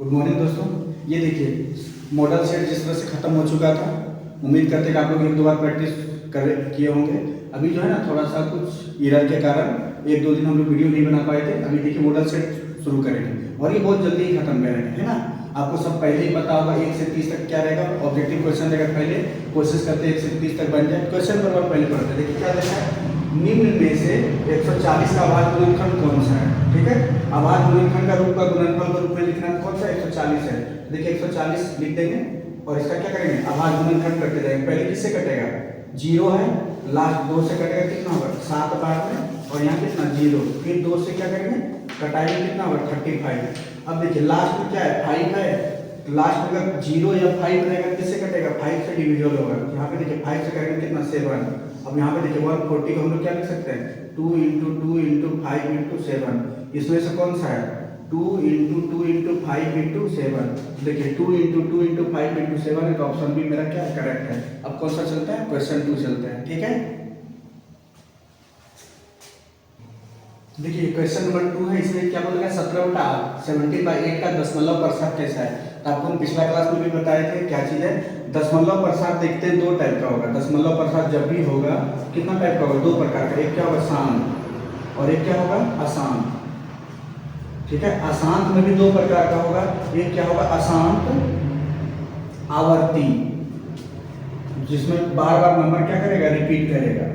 Good morning दोस्तों। ये देखिए मॉडल सेट जिस तरह से ख़त्म हो चुका था, उम्मीद करते हैं कि आप लोग एक दो बार प्रैक्टिस कर किए होंगे। अभी जो है ना थोड़ा सा कुछ एरर के कारण एक दो दिन हम लोग वीडियो नहीं बना पाए थे। अभी देखिए मॉडल सेट शुरू करेंगे और ये बहुत जल्दी ही खत्म करेंगे, है ना। आपको सब पहले ही पता होगा 1 से 30 तक क्या रहेगा। ऑब्जेक्टिव क्वेश्चन रहेगा, पहले कोशिश करते हैं 1 से 30 तक बन जाए। क्वेश्चन नंबर 1 पहले पढ़ते हैं। देखिए क्या देखा है, निम्न में से 140 का आभाज्य गुणनखंड कौन सा है। ठीक है, आभाज्य गुणनखंड का रूप का गुणनफल के रूप में लिखना कौन सा 140 है। देखिए 140 लिख देंगे और इसका क्या करेंगे, आभाज्य गुणनखंड करते जाएंगे। पहले किससे कटेगा, 0 है, लास्ट 2 से कटेगा, कितना होगा 7 बार में, और यहाँ कितना 0, फिर 2 से क्या करेंगे कटाएंगे, कितना होगा 35। अब देखिए लास्ट में क्या है 5 है, लास्ट में अगर 0 या 5 रहेगा किससे कटेगा, 5 से डिविजिबल होगा। यहाँ पे देखिए 5 से करेंगे कितना 7। अब यहाँ पे देखिए 140 को हम लोग क्या लिख सकते हैं 2 × 2 × 5 × 7। इसमें से कौन सा है 2 × 2 × 5 × 7। देखिए 2 × 2 × 5 × 7 है, तो ऑप्शन बी मेरा क्या करेक्ट है। अब कौन सा चलता है, क्वेश्चन 2 चलते हैं। ठीक है, देखिए क्वेश्चन नंबर 2 है। इसमें क्या बोला गया 17/8 का दशमलव प्रसाद कैसा है। तो आपको हम पिछला क्लास में भी बताए थे क्या चीज़ है, दशमलव प्रसाद देखते हैं 2 टाइप का होगा। दशमलव प्रसाद जब भी होगा कितना टाइप का होगा, 2 प्रकार का। एक क्या होगा शांत और एक क्या होगा अशांत। ठीक है, अशांत में भी 2 प्रकार का होगा। एक क्या होगा अशांत आवर्ती, जिसमें बार बार नंबर क्या करेगा रिपीट करेगा।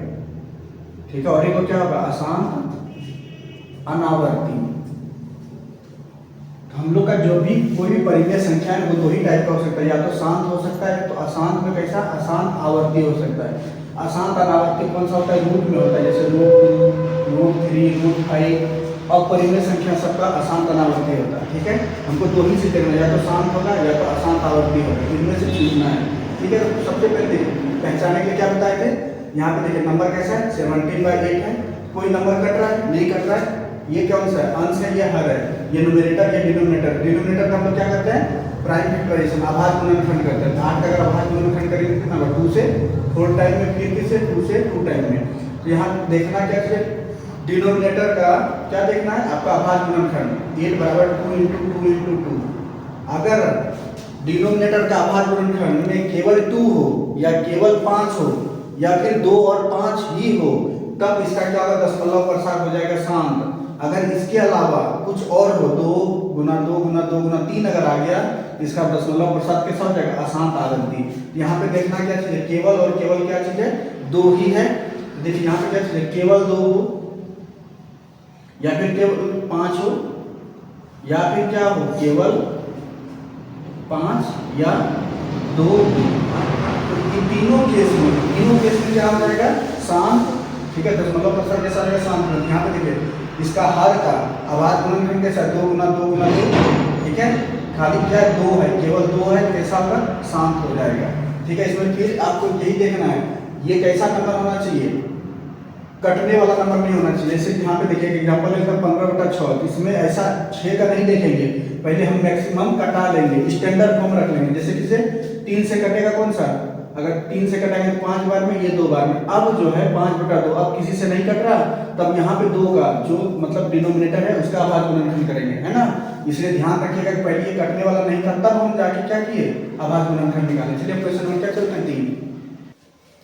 ठीक है, और एक क्या होगा अशांत अनावर्ती। हम लोग का जो भी कोई भी परिमेय संख्या है वो 2 ही टाइप का हो सकता है, या तो शांत हो सकता है, तो अशांत में कैसा अशांत आवर्ती हो सकता है। अशांत अनावर्ती कौन सा होता है, रूट में होता है, जैसे रूट 3 रूट 5 और परिमेय संख्या सबका अशांत अनावर्ती होता है। ठीक है, हमको 2 ही चीज देखना, या तो शांत होगा या तो अशांत आवर्ती होगा, इनमें से चुनना है। ठीक है, तो सबसे पहले देखिए पहचानने के लिए क्या बताए थे, यहाँ पे देखिए नंबर कैसा है 17/8 है। कोई नंबर कट रहा है नहीं कट रहा है, ये कौन सा है अंश है या हर है, ये न्यूमरेटर या डिनोमिनेटर। डिनोमिनेटर का हम लोग क्या करते हैं प्राइम फैक्टराइजेशन आभाज्य गुणनखंड करते हैं। 8 का अगर आभाज्य गुणनखंड करेंगे कितना होगा 2 से 4 टाइम में, फिर किससे 2 से 2 टाइम में। तो यहाँ देखना क्या है डिनोमिनेटर का क्या देखना है आपका आभाज्य गुणनखंड 8 = 2 × 2 × 2। अगर डिनोमिनेटर का आभाज्य गुणनखंड में केवल 2 हो या केवल 5 हो या फिर 2 और 5 ही हो, तब इसका क्या होगा दशमलव प्रसाद हो जाएगा शांत। अगर इसके अलावा कुछ और हो 2 × 2 × 2 × 3 अगर आ गया, इसका दशमलव प्रसाद कैसा हो जाएगा अशांत आवर्ती। यहाँ पे देखना क्या चीज है, केवल और केवल क्या चीज है 2 ही है। देखिए यहाँ पे क्या चीज है केवल 2 हो या फिर केवल 5 हो या फिर क्या हो केवल 5 या 2 हो। तो इन तीनों केस में क्या हो जाएगा शांत। ठीक है, दशमलव प्रसाद कैसा रहेगा शांत। यहाँ पे देखिए इसका हर का आभाज्य गुणनखंड कैसा 2 × 2 × 2। ठीक है, खाली क्या 2 है, केवल 2 है, कैसा होगा शांत हो जाएगा। ठीक है, इसमें फिर आपको यही देखना है ये कैसा नंबर होना चाहिए, कटने वाला नंबर नहीं होना चाहिए। जैसे यहाँ पे देखिए एग्जाम्पल है 15/6, इसमें ऐसा 6 का नहीं देखेंगे, पहले हम मैक्सिमम कटा लेंगे, स्टैंडर्ड फॉर्म रख लेंगे। जैसे किसे 3 से कटेगा कौन सा, अगर 3 से कटाएंगे तो 5 बार में, ये 2 बार में। अब जो है 5/2 अब किसी से नहीं कट रहा, तब यहाँ पे 2 का जो मतलब डिनोमिनेटर है उसका आभाज्य गुणनखंड करेंगे, है ना। इसलिए ध्यान रखिएगा कि पहले ये कटने वाला नहीं था, तब हम जाके क्या किए आभाज्य गुणनखंड निकाले। चलिए क्वेश्चन नंबर क्या चलते हैं 3।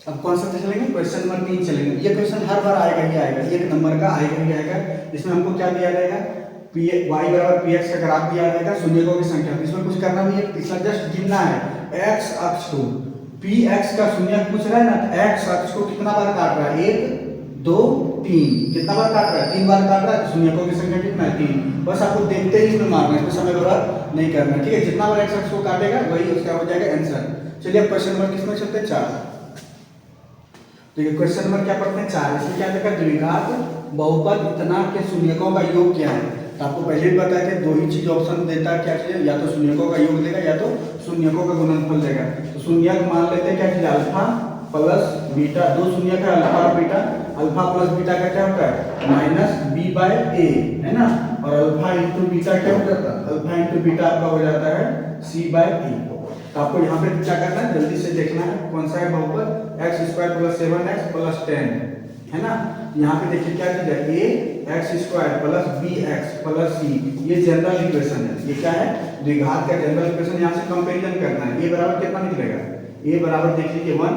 अब कौन सा चलेंगे क्वेश्चन नंबर 3 चलेंगे। ये क्वेश्चन हर बार आएगा ही आएगा, एक नंबर का आएगा ही आएगा। इसमें हमको क्या दिया जाएगा y = px का ग्राफ दिया जाएगा शून्यकों की संख्या। इसमें कुछ करना नहीं है, इसका जस्ट गिनना है x अक्ष को, px का शून्य पूछ रहा है ना, तो x अक्ष को कितना बार काट रहा है 1 2 3, कितना बार काट रहा है 3 बार काट रहा है। शून्यकों की संख्या कितना है 3। बस आपको देखते ही इसमें मारना है, इसमें समय बर्बाद नहीं करना। ठीक है, जितना बार x अक्ष को काटेगा वही उसका हो जाएगा आंसर। चलिए अब क्वेश्चन नंबर किसमें चलते हैं 4। देखिए क्वेश्चन नंबर क्या पढ़ते हैं 4। इसमें क्या देखा द्विघात बहुपद इतना के शून्यकों का योग क्या है। तो आपको पहले भी बताया था 2 ही चीज ऑप्शन देता है, क्या चीज या तो शून्यकों का योग देगा या तो शून्यकों का गुणनफल देगा। तो शून्यक मान लेते हैं क्या चीज अल्फा प्लस बीटा, 2 शून्यक है अल्फा और बीटा। अल्फा प्लस बीटा का क्या होता है -b/a, है ना, और अल्फा इंटू बीटा क्या हो जाता है, अल्फा इंटू बीटा आपका हो जाता है c/e। तो आपको यहाँ पे क्या करना है जल्दी से देखना है कौन सा है बहुपद, x² + 7x + 10। है ना। यहाँ पे देखिए क्या चीज है, a x square plus b x plus c, ये जनरल इक्वेशन है। ये क्या है, द्विघात का जनरल इक्वेशन। यहाँ से कंपेरिजन करना है। ए बराबर कितना निकलेगा, ए बराबर देख लीजिए 1,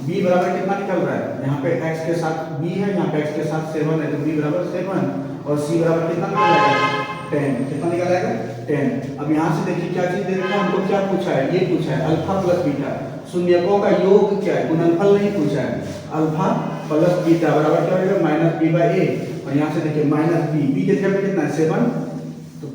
बी बराबर कितना निकल रहा है, यहाँ पे x के साथ b है, यहाँ पे x के साथ 7 है, तो b बराबर 7 और c बराबर कितना निकल आएगा 10। कितना निकल आएगा 10। अब यहाँ से देखिए क्या चीज दे रखा है हमको, क्या पूछा है, ये पूछा है अल्फा प्लस बीटा, शून्यकों का योग क्या है, गुणनफल नहीं पूछा है। अल्फा प्लस बीटा बराबर क्या होगा माइनस बी बाई ए, और यहाँ से देखिए माइनस बी के जगह पे कितना है 7, तो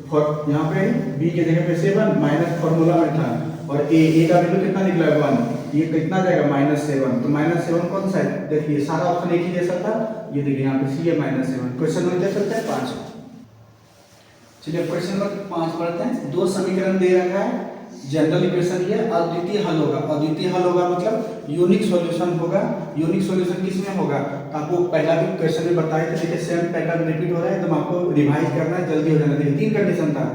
यहाँ पे b के जगह पे 7 माइनस फॉर्मूला में था, और a का वैल्यू कितना निकला है 1, ये कितना जाएगा -7। तो -7 कौन सा है, देखिए सारा ऑप्शन एक ही जैसा था, ये देखिए यहाँ पे सी है -7। क्वेश्चन नंबर क्या चलता है 5। चलिए क्वेश्चन नंबर 5 पढ़ते हैं। दो समीकरण दे रखा है, जनरल इक्वेशन ये अद्वितीय हल होगा। अद्वितीय हल होगा मतलब यूनिक सॉल्यूशन होगा। यूनिक सॉल्यूशन किस में होगा, तो आपको पहला भी क्वेश्चन में बताए थे, देखिए सेम पैटर्न रिपीट हो रहा है, तो आपको रिवाइज करना है, जल्दी हो जाना। देखिए 3 कंडीशन था।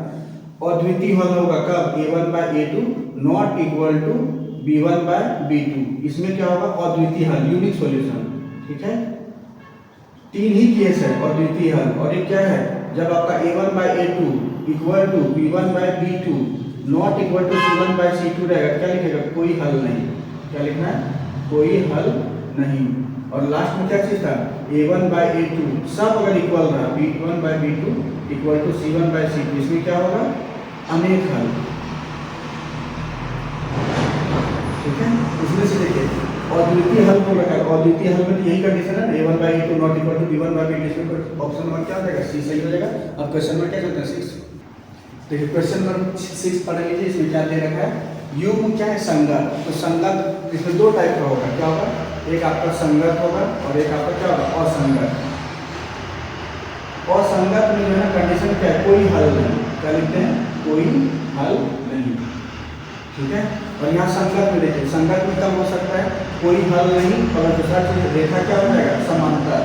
अद्वितीय हल होगा कब, a1 by a2 not equal to b1 by b2। इसमें क्या होगा, अद्वितीय हल, यूनिक सॉल्यूशन। ठीक है, 3 ही केस है अद्वितीय हल। और ये क्या है, जब आपका a1 by a2 equal to b1 by b2 not equal to c1 by c2 रहेगा, क्या लिखेगा, कोई हल नहीं। क्या लिखना है, कोई हल नहीं। और लास्ट में क्या चीज था, a1 by a2 सब अगर इक्वल रहा, b1 by b2 equal to c1 by c2, इसमें क्या होगा, अनेक हल। ठीक है, इसमें से देखिए अद्वितीय हल को रखा है। अद्वितीय हल में तो यही कंडीशन है, a1 by a2 not equal to b1 by b2, इसमें ऑप्शन नंबर क्या हो जाएगा, सी सही हो जाएगा। अब क्वेश्चन नंबर क्या चलता है 6। देखिए क्वेश्चन नंबर 6 पढ़ लीजिए। इसमें क्या दे रखा है, युग्म क्या है, संगत। तो संगत इसमें 2 टाइप का होगा, क्या होगा, एक आपका संगत होगा और एक आपका क्या होगा, असंगत। असंगत में जो है ना कंडीशन क्या है, कोई हल नहीं। क्या लिखते हैं, कोई हल नहीं। ठीक है, और यहाँ संगत में देखिए, संगत में कब हो सकता है, कोई हल नहीं, और दूसरा चीज रेखा क्या हो जाएगा, समांतर।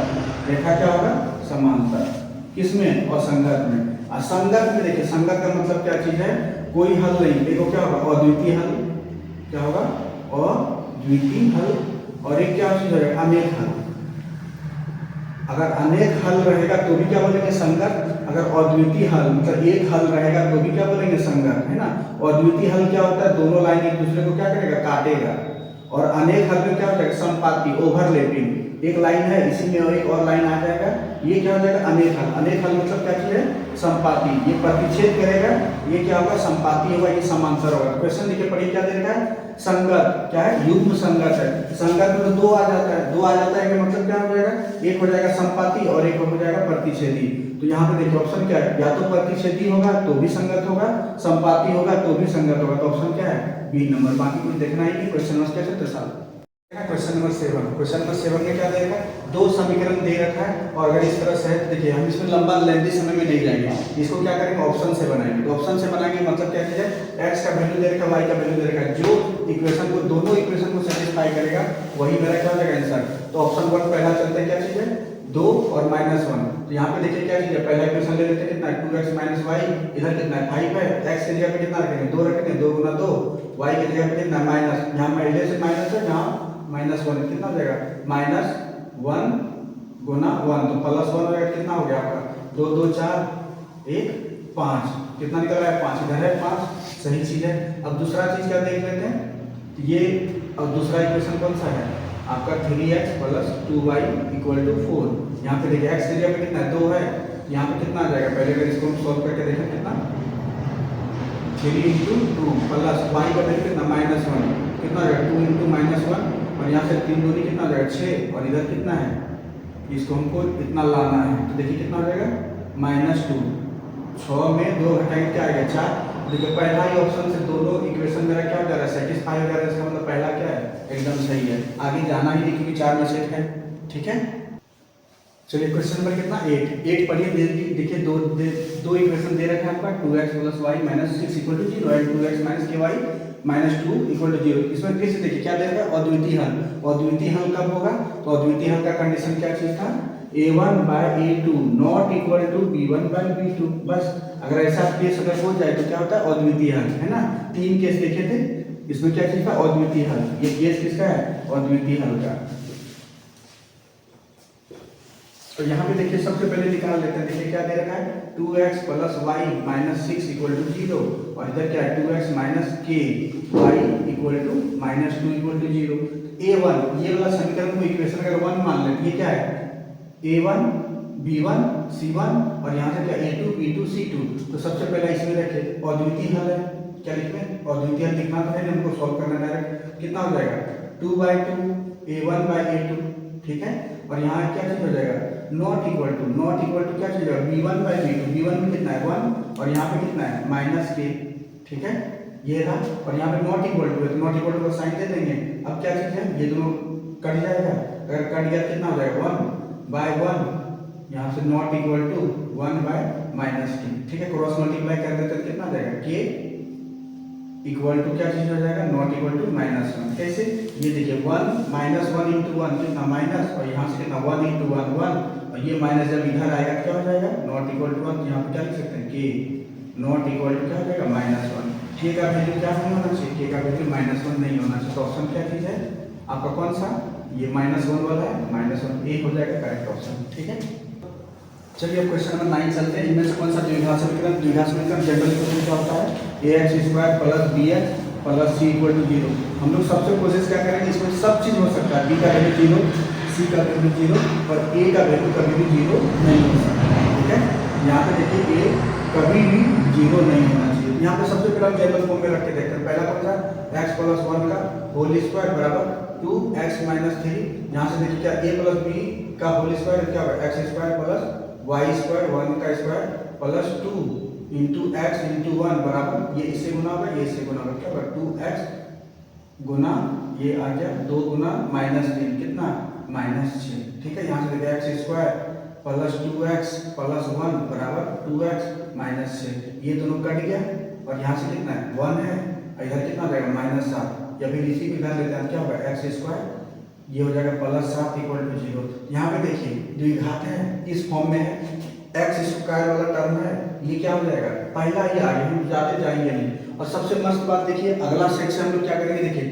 रेखा क्या होगा, समांतर। किसमें, असंगत में। असंगत में देखिए, संगत का मतलब क्या चीज है, कोई हल नहीं। देखो क्या होगा, अद्वितीय हल। क्या होगा, अद्वितीय हल। और एक क्या चीज है, अनेक हल। अगर अनेक हल रहेगा तो भी क्या बोलेंगे, संगत। अगर अद्वितीय हल मतलब एक हल रहेगा तो भी क्या बोलेंगे, संगत, है ना। अद्वितीय हल क्या होता है, दोनों लाइन एक दूसरे को क्या करेगा, काटेगा। और अनेक हल में क्या होता है, संपाती, ओवरलैपिंग। एक लाइन है, इसी में और एक और लाइन आ जाएगा, ये क्या हो जाएगा, अनेक हल। अनेक हल मतलब क्या चीज है, संपाती। ये प्रतिच्छेद करेगा, ये क्या होगा, संपाती होगा, ये समांतर होगा। क्वेश्चन लिखे पढ़िए, क्या दे रखा है, संगत क्या है, युग्म संगत है। संगत में तो 2 आ जाता है, 2 आ जाता है कि मतलब क्या हो जाएगा, एक हो जाएगा संपाती और एक हो जाएगा प्रतिच्छेदी। तो यहाँ पे देखिए ऑप्शन क्या है, या तो प्रतिच्छेदी होगा तो भी संगत होगा, संपाती होगा तो भी संगत होगा। तो ऑप्शन क्या है, बी नंबर। बाकी कुछ देखना ही नहीं। क्वेश्चन नंबर कैसे तो साल क्वेश्चन नंबर 7। क्वेश्चन नंबर 7 में क्या दे रखा है, 2 समीकरण दे रखा है, और अगर इस तरह से है तो देखिए हम इसमें लंबा लेंथी समय में नहीं जाएंगे, इसको क्या करेंगे, ऑप्शन से बनाएंगे। तो ऑप्शन से बनाएंगे मतलब क्या चीज है, x का वैल्यू दे रखा है, y का वैल्यू दे रखा है, जो इक्वेशन को, दोनों इक्वेशन को सेटिस्फाई करेगा वही मेरा क्या हो जाएगा आंसर। तो ऑप्शन 1 पहला चलता है, क्या चीज है, 2 और -1। तो यहाँ पे देखिए क्या चीज है, पहला इक्वेशन ले लेते हैं, कितना है 2x - y, इधर कितना है 5 है, x की जगह पे कितना रखेंगे, 2 रखेंगे, 2 गुना 2, y की जगह पे कितना माइनस, यहाँ पहले से माइनस है, यहाँ -1, कितना हो जाएगा, -1 गुना 1, तो +1 हो जाएगा। कितना हो गया आपका, 2 2 4 1 5, कितना निकल रहा है 5, इधर है 5, सही चीज है। अब दूसरा चीज क्या देख लेते हैं, ये अब दूसरा इक्वेशन कौन सा है आपका, 3x + 2y = 4। यहाँ पे देखिए x की जगह पे कितना है, 2 है, यहाँ पे कितना आ जाएगा, पहले अगर इसको हम सॉल्व करके देखें, कितना 3 × 2 प्लस y का वैल्यू कितना -1, कितना आ जाएगा 2 × -1, और यहाँ से 3 दूनी कितना आ जाएगा 6, और इधर कितना है, इसको हमको इतना लाना है। तो देखिए कितना हो जाएगा -2, 6 में 2 घटाएंगे क्या आएगा 4। देखिए पहला ही ऑप्शन से दोनों इक्वेशन मेरा क्या हो जा रहा है, सेटिस्फाई हो जा रहा है। इसका मतलब पहला क्या है, एकदम सही है, आगे जाना ही नहीं क्योंकि 4 में सेट है। ठीक है, चलिए क्वेश्चन नंबर कितना 8 पढ़िए। देखिए दो इक्वेशन दे रखे हैं आपका, 2x + y - 6 = 0 और 2x - ky -2 = 0। इसमें फिर से देखिए क्या दे रखा है, अद्वितीय हल। अद्वितीय हल कब होगा, तो अद्वितीय हल का कंडीशन क्या चीज था, a1 by a2 not equal to b1 by b2। बस अगर ऐसा केस अगर हो जाए तो क्या होता है, अद्वितीय हल, है ना। 3 केस देखे थे, इसमें क्या चीज था, अद्वितीय हल। ये केस किसका है, अद्वितीय हल का। तो यहाँ पे देखिए सबसे पहले निकाल लेते हैं। देखिए क्या दे रखा है 2x plus Y minus 6 equal to 0 और इधर क्या है 2x minus k Y equal to minus 2 equal to 0। a1 ये वाला समीकरण को इक्वेशन अगर 1 मान लेते ये क्या है a1 b1 c1 और यहाँ से क्या a2 b2 c2। तो सबसे पहले इसमें रखे अद्वितीय हल है। क्या लिखना है अद्वितीय हल लिखना तो है ना, हमको सॉल्व करना डायरेक्ट। कितना हो जाएगा 2/2 a1 बाई a2, ठीक है। और यहाँ क्या चीज हो जाएगा नॉट इक्वल टू क्या चीज होगा b1 बाई b2। b1 में कितना है 1 और यहाँ पे कितना है माइनस के, ठीक है ये रहा। और यहाँ पे नॉट इक्वल टू है तो नॉट इक्वल टू का साइन दे देंगे। अब क्या चीज है ये दोनों कट जाएगा, अगर कट गया कितना हो जाएगा 1/1, यहाँ से not equal to 1 by minus k, ठीक है। क्रॉस मल्टीप्लाई कर देते तो कितना हो जाएगा के इक्वल टू क्या चीज हो जाएगा नॉट इक्वल टू -1। कैसे ये देखिए 1 -1 इंटू 1 कितना माइनस और यहाँ से कितना 1 इंटू 1 1 और ये माइनस जब इधर आएगा क्या हो जाएगा नॉट इक्वल टू 1। यहाँ पे क्या लिख सकते हैं के नॉट इक्वल टू क्या हो जाएगा -1। के का वैल्यू क्या नहीं होना चाहिए, के का वैल्यू -1 नहीं होना चाहिए। तो ऑप्शन क्या चीज है आपका कौन सा ये -1 वाला है -1 ए हो जाएगा करेक्ट ऑप्शन, ठीक है। चलिए अब क्वेश्चन नंबर 9 चलते हैं। इनमें से कौन सा द्विघात समीकरण जनरल क्वेश्चन क्या होता है ax² plus bx plus c equal to 0। हम लोग सबसे कोशिश क्या करेंगे इसमें सब चीज हो सकता है, b का वैल्यू 0 c का वैल्यू 0 और a का वैल्यू कभी भी 0 नहीं हो सकता, ठीक है। यहाँ पे देखिए a कभी भी 0 नहीं होना चाहिए। यहाँ पे सबसे पहले हम टेबल फॉर्म में रख के देखते हैं। पहला कौन सा x प्लस 1 का होल स्क्वायर बराबर 2x माइनस 3। यहाँ से देखिए क्या a प्लस b का होल स्क्वायर क्या होगा x² प्लस वाई स्क्वायर 1 का square plus 2 into x into 1 बराबर ये इससे गुना होगा ये इससे गुना होगा क्या होगा 2x गुना ये आ गया 2 गुना -3 कितना -6, ठीक है। यहाँ से देखिए x² प्लस 2x प्लस 1 बराबर 2x माइनस 6। ये दोनों कट गया और यहाँ से कितना है 1 है और इधर कितना हो जाएगा -7 या फिर इसी को इधर लेते हैं क्या होगा x² ये हो जाएगा +7 इक्वल टू 0। यहाँ पे देखिए द्विघात है इस फॉर्म में है x² वाला टर्म है ये क्या हो जाएगा पहला ही आगे हम जाते जाएंगे नहीं। और सबसे मस्त बात देखिए अगला सेक्शन हम लोग क्या करेंगे देखिए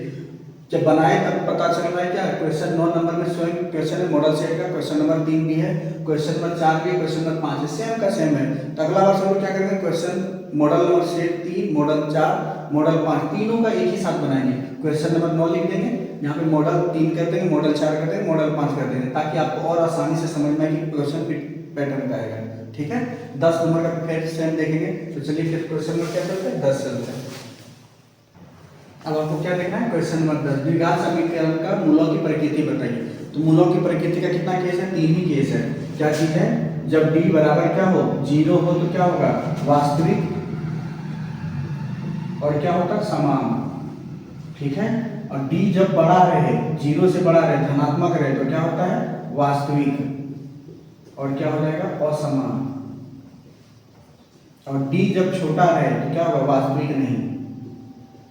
जब बनाए तब पता चल रहा है क्या क्वेश्चन 9 नंबर में स्वयं क्वेश्चन है मॉडल सेट का, क्वेश्चन नंबर 3 भी है, क्वेश्चन नंबर 4 भी है, क्वेश्चन नंबर 5 है, सेम का सेम है। तो अगला बार हम लोग क्या करेंगे question model number set 3 model 4 model 5 तीनों का एक ही साथ बनाएंगे। क्वेश्चन नंबर 9 लिख देंगे, यहाँ पे मॉडल 3 कर देंगे, मॉडल 4 कर देंगे, मॉडल 5 कर देंगे ताकि आपको और आसानी से समझ में आए कि क्वेश्चन पैटर्न का आएगा, ठीक है। 10 नंबर का फिर सेम देखेंगे। तो चलिए फिर क्वेश्चन नंबर क्या चलता है 10 चलता है। अब आपको क्या देखना है क्वेश्चन नंबर 10 द्विघात समीकरण का मूलों की प्रकृति बताइए। तो मूलों की प्रकृति का कितना केस है 3 ही केस है। क्या चीज है जब d बराबर क्या हो 0 हो तो क्या होगा वास्तविक और क्या होगा समान, ठीक है। और d जब बड़ा रहे 0 से बड़ा रहे धनात्मक रहे तो क्या होता है वास्तविक और क्या हो जाएगा असमान। और d जब छोटा रहे तो क्या होगा वास्तविक नहीं।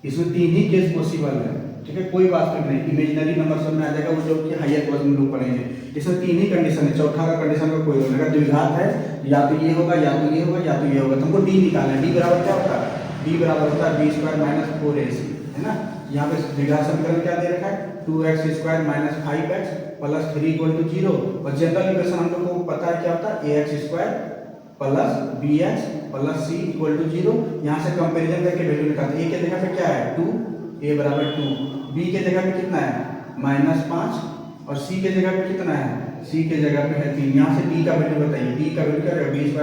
इसमें 3 ही केस पॉसिबल है, ठीक है। कोई वास्तविक नहीं, इमेजिनरी नंबर सब में आ जाएगा वो जो कि हायर क्लास में लोग पढ़ेंगे। इसमें 3 ही कंडीशन है, चौथा का कंडीशन का कोई नहीं। द्विघात है या तो ये होगा या तो ये होगा या तो ये होगा। तुमको d निकालना है। d बराबर क्या होता है d बराबर होता है b² - 4ac, है ना। यहाँ पे द्विघात समीकरण क्या दे रखा है 2x² - 5x + 3 = 0। और जनरल इक्वेशन हम लोग को पता है क्या होता है ax² + bx + c = 0। यहाँ से कंपैरिजन करके वैल्यू निकालते हैं। a के जगह पे क्या है 2 a बराबर 2, b के जगह पे कितना है -5 और c के जगह पे कितना है c के जगह पे है 3। यहाँ से d का वैल्यू बताइए। d का वैल्यू क्या है b² -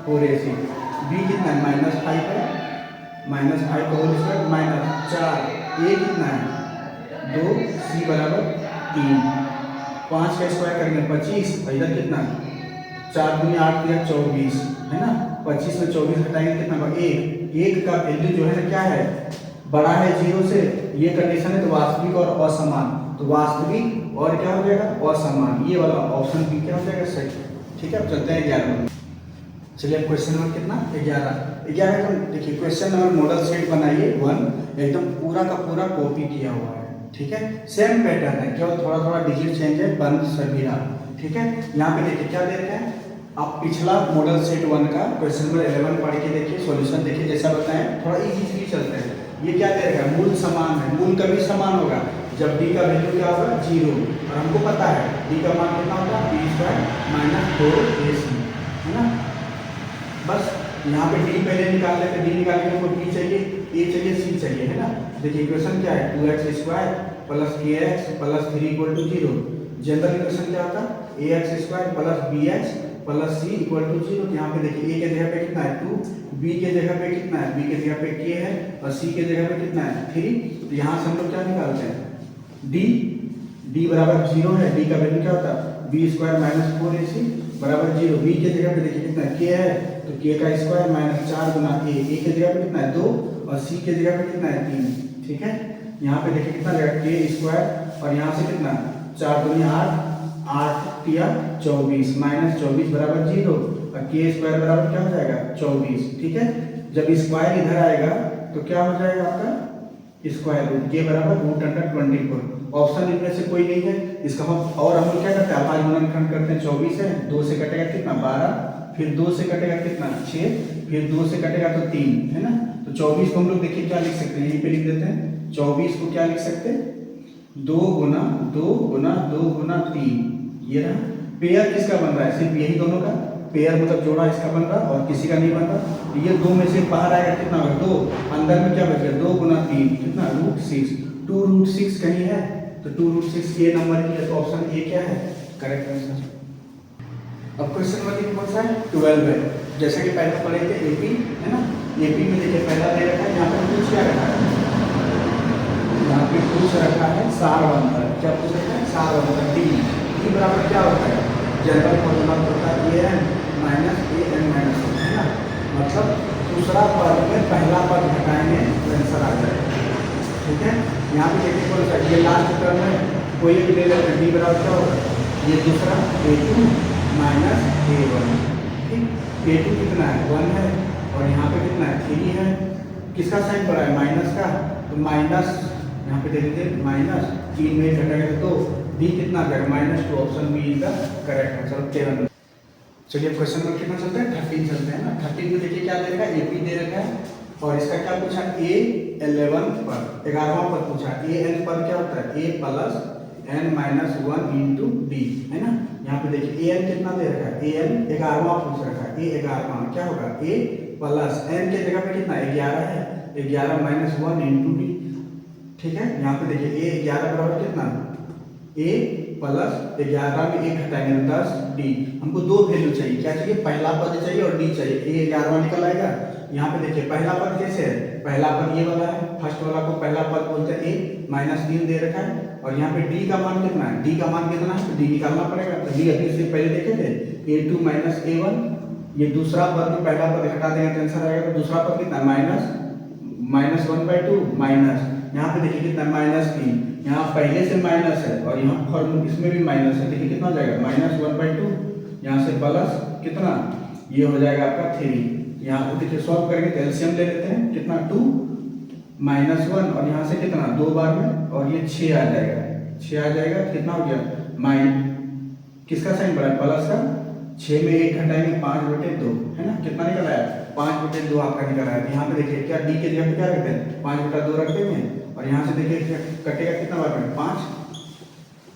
4ac। b कितना है -5 है -5 का होल स्क्वायर -4 a कितना है 2 c बराबर 3। 5 का स्क्वायर करेंगे 25 और इधर कितना 4 दूनी 8 या 24 है ना। 25 में 24 हटाएंगे कितना होगा 1 का वैल्यू जो है ना क्या है बड़ा है 0 से। ये कंडीशन है तो वास्तविक और असमान। तो वास्तविक और क्या हो जाएगा असमान। ये वाला ऑप्शन बी क्या हो जाएगा सही, ठीक है। अब चलते हैं 11 नंबर। चलिए क्वेश्चन नंबर कितना 11 का देखिए क्वेश्चन नंबर मॉडल सेट बनाइए 1 एकदम पूरा का पूरा कॉपी किया हुआ है, ठीक है। सेम पैटर्न है केवल थोड़ा थोड़ा डिजिट चेंज है बंद सभी रहा, ठीक है। यहाँ पे देखिए क्या दे रहे हैं आप पिछला मॉडल सेट 1 का क्वेश्चन नंबर 11 पढ़ के देखिए सॉल्यूशन देखिए जैसा बताएं थोड़ा इजी चलते हैं। ये क्या दे रखा है मूल समान है, मूल कभी समान होगा जब d का वैल्यू क्या होगा 0 और हमको पता है डी का मान कितना होगा बी स्क्वायर माइनस 4ac, है ना। बस यहाँ पे डी पहले निकाल लेते, डी निकाल के हमको बी चाहिए, ए चाहिए, सी चाहिए, है ना। देखिए इक्वेशन क्या है 2x square plus kx plus 3 equal to 0। General equation क्या होता है ax square plus bx plus c equal to 0। यहाँ पे देखिए a के जगह पे कितना है 2, b के जगह पे कितना है, b के जगह पे k है और c के जगह पे कितना है 3। तो यहाँ से हम लोग क्या निकालते हैं d बराबर 0 है, d का वैल्यू क्या होता है b स्क्वायर माइनस 4ac बराबर 0। b के जगह पे देखिए कितना है k है तो k का स्क्वायर माइनस 4 गुना a के जगह पे कितना है 2 और c के जगह पे कितना है 3, ठीक है। यहाँ पे देखिए कितना लगेगा k स्क्वायर और यहाँ से कितना 4 दूनी 8, 8 या 24 माइनस 24 बराबर 0 और k स्क्वायर बराबर क्या हो जाएगा 24, ठीक है। जब स्क्वायर इधर आएगा तो क्या हो जाएगा आपका स्क्वायर रूट k बराबर रूट अंडर 24। ऑप्शन इनमें से कोई नहीं है इसका हम, और हम लोग क्या करते हैं आप गुणनखंड करते हैं 24 है 2 से कटेगा कितना 12, फिर 2 से कटेगा कितना 6, फिर 2 से कटेगा तो 3, है ना। तो 24 को हम लोग देखिए क्या लिख सकते हैं, यहीं पे लिख देते हैं 24 को क्या लिख सकते हैं 2 गुना 2 गुना 2 गुना 3, ये रहा। पेयर किसका बन रहा है सिर्फ यही दोनों का पेयर मतलब जोड़ा इसका बन रहा और किसी का नहीं बन रहा। तो ये 2 में से बाहर आएगा कितना होगा 2, अंदर में क्या बचेगा 2 गुना 3 कितना रूट 6, 2 रूट 6 कहीं है तो 2 रूट 6 ए नंबर ही है, तो ऑप्शन ए क्या है करेक्ट आंसर। अब क्वेश्चन नंबर कौन सा है 12 है। जैसा कि पहले पढ़े थे एपी, है ना। एपी में देखिए पहला दे रखा है, यहाँ पे पूछ क्या रखा है, यहाँ पे पूछ रखा है सारवंतर, क्या पूछ रखा है सारवंतर डी बराबर क्या होता है जनरल फॉर्मूला होता है A N minus A N minus, है ना। मतलब दूसरा पद में पहला पद घटाएंगे तो आंसर आ जाएगा, ठीक है। यहाँ पे देखिए कौन सा ये लास्ट टर्म है कोई एक ले लेते हैं डी बराबर क्या होगा ये दूसरा a2 माइनस a1, ठीक। a2 कितना है 1 है और यहाँ पे कितना है 3 है, किसका साइन पड़ा है माइनस का, तो माइनस यहाँ पे दे देते माइनस 3 में घटाएंगे तो डी कितना आ जाएगा -2। Option B is the correct answer 7। चलिए क्वेश्चन नंबर कितना चलते हैं 13 चलते हैं ना। 13 में देखिए क्या दे रखा है एपी दे रखा है और इसका क्या पूछा a11 पर 11वां पद पूछा an पद क्या होता है a plus n minus 1 into D, है ना। यहाँ पे देखिए an कितना दे रखा है an 11वां पूछ रखा है a 11वां क्या होगा a प्लस n के जगह पे कितना 11 है 11 माइनस 1 इंटू डी, ठीक है। यहाँ पे देखिए a 11 बराबर कितना a प्लस 11 में 1 घटाएंगे 10 डी। हमको दो वैल्यू चाहिए, क्या चाहिए पहला पद चाहिए और डी चाहिए। a 11वां निकल आएगा। यहाँ पे देखिए पहला पद कैसे है, पहला पद ये वाला है, फर्स्ट वाला को पहला पद बोलते हैं a माइनस 3 दे रखा है और यहाँ पे d का मान कितना है, d का मान कितना है तो d निकालना पड़ेगा। तो d अभी से पहले देखे थे a2 माइनस a1, ये दूसरा पद में पहला पद घटा देंगे तो आंसर आएगा। तो दूसरा पद कितना माइनस 1/2 माइनस, यहाँ पे देखिए कितना -3, यहाँ पहले से माइनस है और यहाँ फॉर्मूला इसमें भी माइनस है, देखिए कितना हो जाएगा -1/2, यहाँ से प्लस कितना ये हो जाएगा आपका 3। यहाँ पे देखिए सॉल्व करेंगे तो एलसीएम ले लेते हैं कितना 2 -1 और यहाँ से कितना 2 बार में और ये 6 आ जाएगा, 6 आ जाएगा कितना हो गया किसका साइन बड़ा है प्लस का, 6 में 1 घटाएंगे 5/2, है ना। कितना निकल आया 5/2 आपका निकल आया। यहाँ पे देखिए क्या डी के जगह पे क्या रखते हैं 5/2 रखते हैं और यहाँ से देखिए कटेगा कितना बार में 5,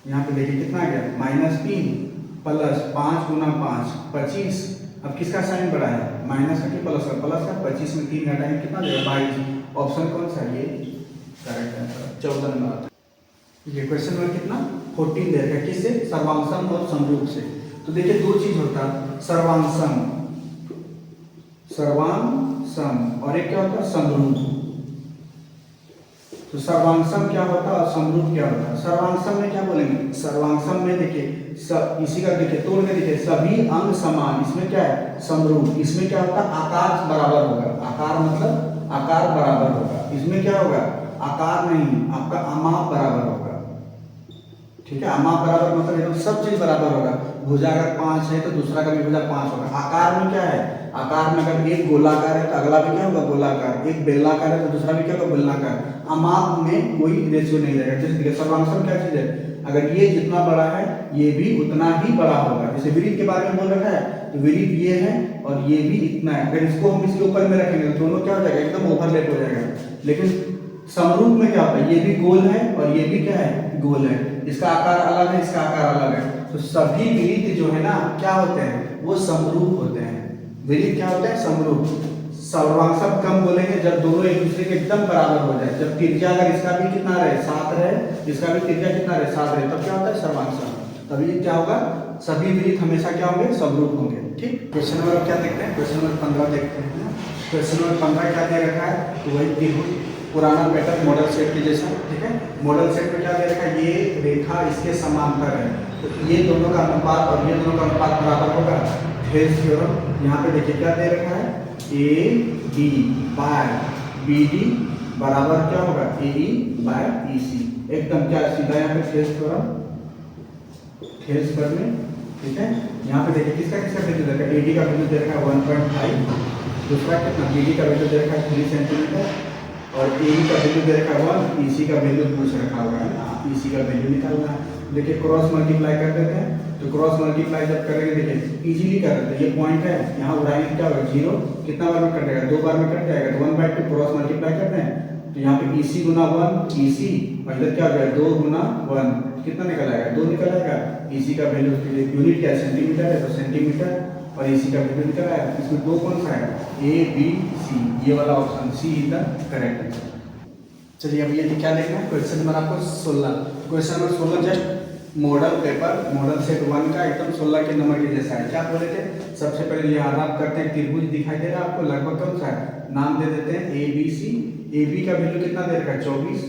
यहाँ पे देखिए कितना आ गया -3 प्लस 5 गुना 5 25। अब किसका साइन बड़ा है माइनस का कि प्लस का 25 में 3 घटाएंगे कितना देगा 22। ऑप्शन कौन सा ये करेक्ट आंसर 14 नंबर। ये क्वेश्चन नंबर कितना 14 दे रखा है किससे सर्वांशम और समरूप से। तो देखिए दो चीज होता है सर्वांशम और एक क्या होता है समरूप। तो सर्वांशम क्या होता है और समरूप क्या होता है। सर्वांशम में क्या बोलेंगे, सर्वांशम में देखिए इसी का देखिए तोड़ के देखिए सभी अंग समान, इसमें क्या है समरूप। इसमें क्या होता है आकार बराबर होगा, आकार मतलब आकार बराबर होगा। इसमें क्या होगा आकार नहीं आपका अमाप बराबर होगा, ठीक है। अमाप बराबर मतलब एकदम सब चीज बराबर होगा। भुजा अगर 5 है तो दूसरा का भी भुजा 5 होगा। आकार में क्या है, आकार में अगर एक गोलाकार है तो अगला भी क्या होगा गोलाकार, एक बेलनाकार है तो दूसरा भी क्या होगा बेलनाकार। अमाप में कोई रेशियो नहीं रहेगा। जैसे सर्वांशम क्या चीज है, अगर ये जितना बड़ा है ये भी उतना ही बड़ा होगा। जैसे विरीत के बारे में बोल रखा है तो विरीत ये है और ये भी इतना है, अगर इसको हम इसके ऊपर में रखेंगे तो दोनों क्या हो जाएगा एकदम ओवरलैप हो जाएगा। लेकिन समरूप में क्या होता है ये भी गोल है और ये भी क्या है गोल है, इसका आकार अलग है, इसका आकार अलग है, तो सभी वृत्त जो है ना क्या होते हैं, वो समरूप होते हैं। वृत्त क्या होते हैं, समरूप। सर्वांशक कम बोलेंगे जब दोनों एक दूसरे के एकदम बराबर हो जाए, जब त्रिज्या अगर इसका भी कितना रहे 7 रहे, इसका भी त्रिज्या कितना रहे 7 रहे, तब क्या होता है सर्वांशक। तभी क्या होगा, सभी वृत्त हमेशा क्या होंगे, समरूप होंगे। ठीक, क्वेश्चन नंबर क्या देखते हैं, क्वेश्चन नंबर 15 देखते हैं। क्वेश्चन नंबर 15 क्या दे रखा है, तो वही त्रिभुज पुराना पैटर्न मॉडल सेट के जैसा। ठीक है, मॉडल सेट में क्या दे रखा है, ये रेखा इसके समांतर है, तो ये दोनों का अनुपात और ये दोनों का अनुपात बराबर होगा। थेल्स थ्योरम यहाँ पे देखिए क्या दे रखा है, A D by B D बराबर क्या होगा, ए ई बाय ई सी। एकदम क्या सीधा यहाँ पे थेल्स थ्योरम, थेल्स करने। ठीक है, यहाँ पे देखिए किसका किसका वैल्यू दे रखा है, ए डी का वैल्यू दे रखा है 1.5, दूसरा कितना बी डी का वैल्यू दे रखा है 3 सेंटीमीटर, और ए का वैल्यू दे रखा है 1, ई सी का वैल्यू पूछ रखा हुआ है ना, ई सी का वैल्यू निकालना है। देखिए क्रॉस मल्टीप्लाई कर देते हैं, तो क्रॉस मल्टीप्लाई जब करेंगे देखिए इजीली कर देते हैं, ये पॉइंट है यहाँ उड़ाएंगे क्या होगा 0, कितना बार में कट जाएगा, 2 बार में कट जाएगा, तो 1/2 क्रॉस मल्टीप्लाई करते हैं, तो यहाँ पे ई सी गुना 1 ई सी, और इधर क्या हो जाएगा 2 गुना 1, कितना निकल आएगा 2 निकल आएगा। ई सी का वैल्यू यूनिट क्या है सेंटीमीटर है, तो सेंटीमीटर, और ई सी का वैल्यू निकल आएगा। इसमें दो कौन सा है, ए बी सी, ये वाला option C is the correct answer. चलिए अब ये क्या देखना है, क्वेश्चन नंबर आपको 16, question number 16 just model paper model set 1 का एकदम 16 के नंबर के जैसा है। क्या बोले थे, सबसे पहले ये आराम करते हैं, त्रिभुज दिखाई दे रहा है आपको, लगभग कौन सा है, नाम दे देते हैं A B C. A B का वैल्यू कितना दे रखा है 24,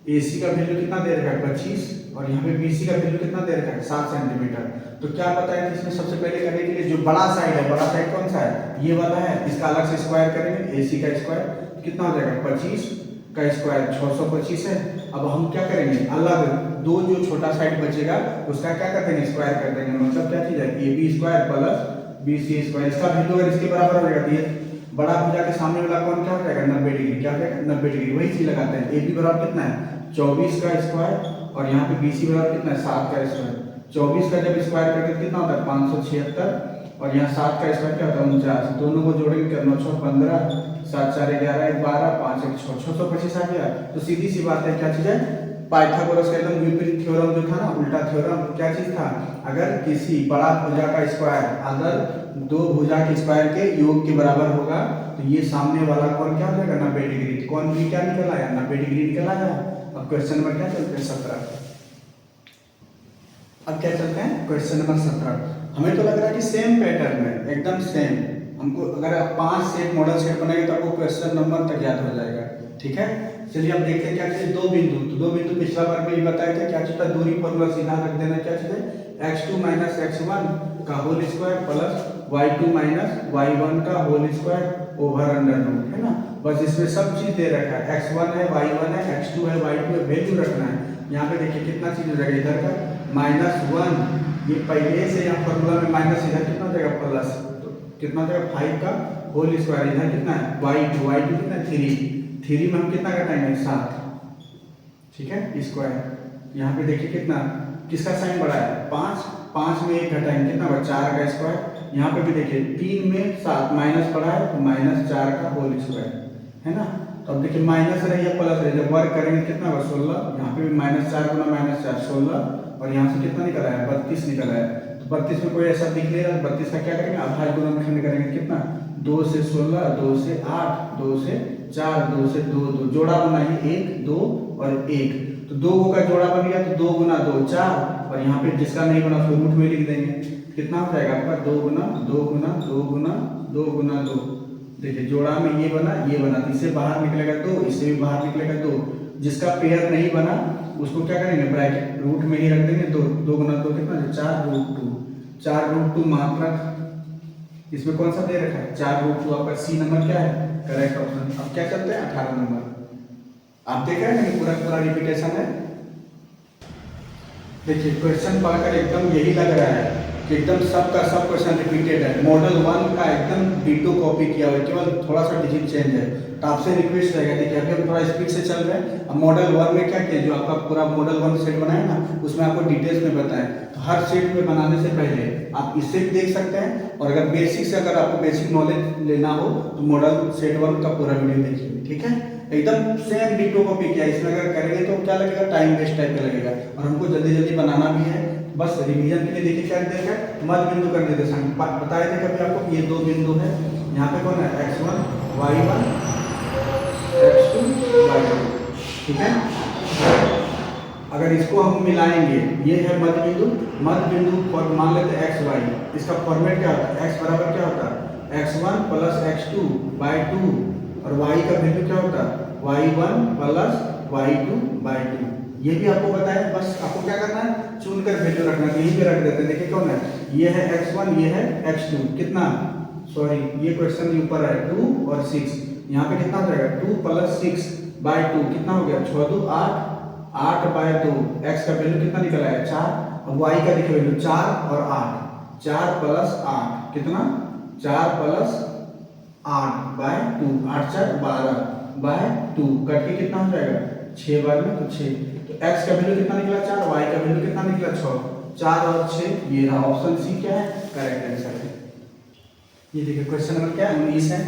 ए सी का वैल्यू कितना दे रखा है 25, और यहाँ पे बी सी का वैल्यू कितना दे रखा है 7 सेंटीमीटर। तो क्या पता है कि इसमें सबसे पहले करने के लिए जो बड़ा साइड है, बड़ा साइड कौन सा है, ये वाला है, इसका अलग से स्क्वायर करेंगे, ए सी का स्क्वायर कितना हो जाएगा 25 का स्क्वायर 625 है। अब हम क्या करेंगे, अलग दो जो छोटा साइड बचेगा उसका क्या कर देंगे, स्क्वायर कर देंगे, मतलब क्या चीज है A B square plus B C square. इसका वैल्यू अगर इसके बराबर हो जाएगा तो ये बड़ा भुजा के सामने वाला कौन क्या हो जाएगा 90 डिग्री, क्या हो जाएगा 90 डिग्री। वही चीज लगाते हैं, ए बी बराबर कितना है 24 का स्क्वायर, और यहाँ पे बी सी बराबर कितना है 7 का स्क्वायर। 24 का जब स्क्वायर करते हैं कितना होता है 576, और यहाँ 7 का स्क्वायर क्या होता है 49, दोनों को जोड़ेंगे क्या 9 6 15, 7 4 11 1 12, 5 1 6, 625 आ गया। तो सीधी सी बात है, क्या चीज है, पाइथागोरस का एकदम विपरीत थ्योरम जो था ना, उल्टा थ्योरम, क्या चीज था, अगर किसी बड़ा भुजा का स्क्वायर अगर दो भुजा के स्क्वायर के योग के बराबर होगा तो ये सामने वाला कौन क्या हो जाएगा 90 डिग्री। तो कौन भी क्या निकल आया 90 डिग्री निकल आया। अब क्वेश्चन नंबर क्या चलते हैं 17। अब क्या चलते हैं क्वेश्चन नंबर 17। हमें तो लग रहा है कि सेम पैटर्न है, एकदम सेम। हमको अगर आप 5 सेट मॉडल सेट बनाएंगे तो आपको क्वेश्चन नंबर तक याद हो जाएगा। ठीक है, चलिए अब देखते हैं क्या चीज, दो बिंदु। तो दो बिंदु पिछला बार में ये बताया था, क्या चीज था, दूरी फॉर्मूला सीधा रख देना, क्या चीज है x2 माइनस x1 का whole square plus y2 minus y1 का whole square over under root, है ना। बस इसमें सब चीज दे रखा है, x1 है y1 है x2 है y2 है, वैल्यू रखना है। यहाँ पे देखिए कितना चीज हो जाएगा, इधर का -1, ये पहले से यहाँ फॉर्मूला में माइनस, इधर कितना हो जाएगा प्लस, तो कितना हो जाएगा 5 का होल स्क्वायर, इधर कितना है y2 कितना 3 में हम कितना घटाएंगे 7, ठीक है स्क्वायर। यहाँ पे देखिए कितना, किसका साइन बड़ा है 5 में 1 घटाएंगे कितना होगा 4 का स्क्वायर। यहाँ पे भी देखिए 3 में 7 माइनस पड़ा है तो -4 का होल स्क्वायर, है ना। तो अब देखिए माइनस रही है प्लस रही, जब वर्क करेंगे कितना होगा 16, यहाँ पे भी -4 गुना -4 16, और यहाँ से कितना निकला है 32 निकला है। तो 32 में कोई ऐसा दिख नहीं रहा, 32 का क्या करेंगे अभाज्य गुणनखंड करेंगे, कितना 2 से 16, 2 से 8, 2 से 4, 2 से 2, 2 जोड़ा बनाइए 1 2 और 1, तो 2 का जोड़ा बन गया तो 2 गुना 2 4, और यहाँ पे जिसका नहीं बना उसको रूट में लिख देंगे, कितना हो जाएगा आपका 2 गुना 2 गुना 2 गुना 2 गुना 2। देखिए जोड़ा में ये बना ये बना, इससे बाहर निकलेगा 2, इससे भी बाहर निकलेगा 2, जिसका पेयर नहीं बना उसको क्या करेंगे ब्रैकेट रूट में ही रख देंगे। 2 गुना 2 कितना 4√2, 4√2 मात्रक, इसमें कौन सा दे रखा है 4√2, आपका सी नंबर क्या है करेक्ट ऑप्शन। अब क्या चलते हैं 18 नंबर। आप देख रहे हैं कि पूरा रिपीटेशन है। देखिए क्वेश्चन पढ़कर एकदम यही लग रहा है कि एकदम सब का सब क्वेश्चन रिपीटेड है। मॉडल 1 का एकदम डिटो कॉपी किया हुआ है, केवल थोड़ा सा डिजिट चेंज है। तो आपसे रिक्वेस्ट रहेगा, देखिए अभी हम थोड़ा स्पीड से चल रहे हैं। अब मॉडल 1 में क्या किया, जो आपका पूरा मॉडल 1 सेट बनाया ना उसमें आपको डिटेल्स में बताएं। तो हर सेट में बनाने से पहले आप इससे भी देख सकते हैं, और अगर बेसिक से अगर आपको बेसिक नॉलेज लेना हो तो मॉडल सेट 1 का पूरा वीडियो देखिए। ठीक है, एकदम सेम डिटो कॉपी किया। इसमें अगर करेंगे तो क्या लगेगा, टाइम वेस्ट टाइप का लगेगा, और हमको जल्दी जल्दी बनाना भी है। बस रिवीजन के लिए देखिए क्या देखा, मध्य बिंदु का निर्देशांक बताए थे कभी आपको, ये दो बिंदु है, यहाँ पे कौन है x1 y1 x2 y2, ठीक है। अगर इसको हम मिलाएंगे, ये है मध्य बिंदु, मध्य बिंदु और मान लेते हैं x y, इसका फॉर्मेट क्या होता है, x बराबर क्या होता है x1 प्लस x2 बाई 2, और y का वैल्यू क्या होता है y1 प्लस y2 बाई 2। ये भी आपको बताया, बस आपको क्या करना है, चुनकर वैल्यू रखना है, यहीं पे रख देते हैं। देखिए कौन है, ये है x1, ये है x2, कितना, सॉरी ये क्वेश्चन ऊपर है 2 और 6, यहाँ पे कितना हो जाएगा 2 प्लस 6 बाई 2, कितना हो गया 6 2 8, 8 बाय 2, x का वैल्यू कितना निकला है 4, और y का देखिए वैल्यू 4 और 8, 4 प्लस 8 कितना 4 प्लस 8 बाय 2, 8 4 12 बाय 2, कट के कितना हो जाएगा 6 बार में तो 6, तो x का वैल्यू कितना निकला 4, y का वैल्यू कितना निकला 6, 4 और 6, ये रहा ऑप्शन सी क्या है करेक्ट आंसर है। ये देखिए क्वेश्चन नंबर क्या 19 है,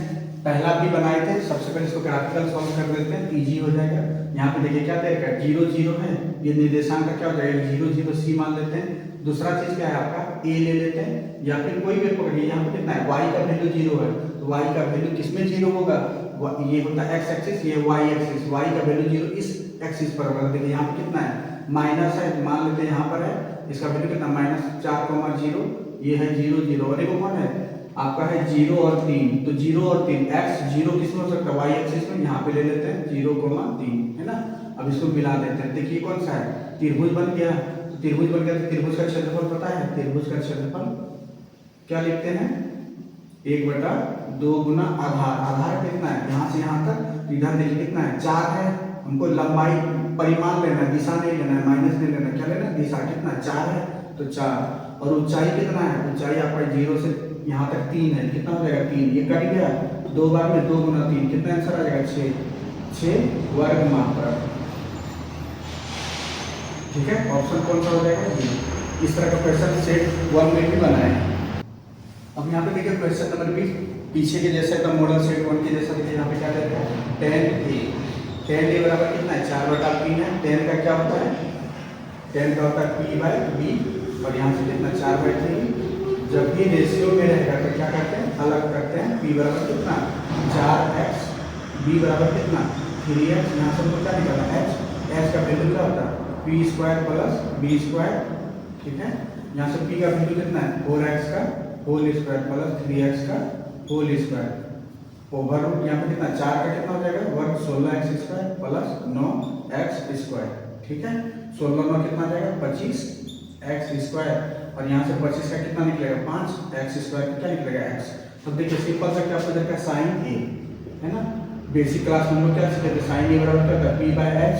पहला भी बनाए थे, सबसे पहले इसको ग्राफिकल सॉल्व कर देते हैं, इजी हो जाएगा। यहाँ पे देखिए क्या दे रखा है 0 0 है, ये निर्देशांक का क्या हो जाएगा 0 0 सी मान लेते हैं। दूसरा चीज क्या है आपका a ले लेते हैं, या फिर कोई भी पकड़िए, यहाँ पे कितना है y का वैल्यू 0 है, तो y का वैल्यू किसमें 0 होगा, ये होता है x एक्सिस, ये y एक्सिस, y का वैल्यू 0 इस एक्सिस पर होगा। देखिए यहाँ पे कितना है माइनस है, मान लेते हैं यहाँ पर है, इसका वैल्यू कितना -4,0, ये है 0 0, और एक कौन है आपका है 0 और 3, तो 0 और 3 x 0 किसमें हो सकता है y एक्सिस में, यहाँ पे ले लेते हैं 0,3 है ना। अब इसको मिला देते हैं, देखिए कौन सा है त्रिभुज बन गया, तो त्रिभुज बन गया, तो त्रिभुज का क्षेत्रफल पता है, त्रिभुज का क्षेत्रफल क्या लिखते हैं 1/2 गुना आधार, आधार कितना है यहाँ से यहाँ तक, इधर देखिए कितना है 4 है, हमको लंबाई परिमाण लेना है, दिशा नहीं लेना है, माइनस नहीं लेना है, क्या लेना है दिशा, कितना 4 है तो 4, और ऊंचाई कितना है, ऊंचाई आपका 0 से यहाँ तक 3 है, कितना हो जाएगा 3, ये कट गया 2 बार में 2 गुना 3, कितना आंसर आ जाएगा 6 वर्ग मात्रा, ठीक है। ऑप्शन कौन सा हो जाएगा जी। इस तरह का क्वेश्चन सेट 1 में भी बनाए। अब यहाँ पे देखिए क्वेश्चन नंबर 20 पीछे के जैसे एकदम मॉडल सेट 1 के जैसा, देखिए यहाँ पे क्या देते हैं 10a बराबर कितना है 4/3 है, 10 का क्या होता है 10 का होता है p/b, और यहाँ से कितना 4/3, जब भी रेशियो में रहेगा तो क्या करते हैं अलग करते हैं, p बराबर कितना 4x, b बराबर कितना 3x, यहाँ से हमको क्या निकालना h का वैल्यू क्या होता है p² प्लस b², ठीक है। यहाँ से p का वैल्यू कितना है 4x का होल स्क्वायर प्लस 3x का होल स्क्वायर, ओवर रूट यहाँ पे कितना 4 का कितना हो जाएगा वर्ग 16x² प्लस 9x², ठीक है। 16 में कितना जाएगा 25x², और यहाँ से 25 का कितना निकलेगा 5x² का क्या निकलेगा x। तो देखिए सिंपल सा क्या आपको देखा साइन a है ना, बेसिक क्लास में हम लोग क्या सीखे थे साइन a बराबर क्या होता है p/x,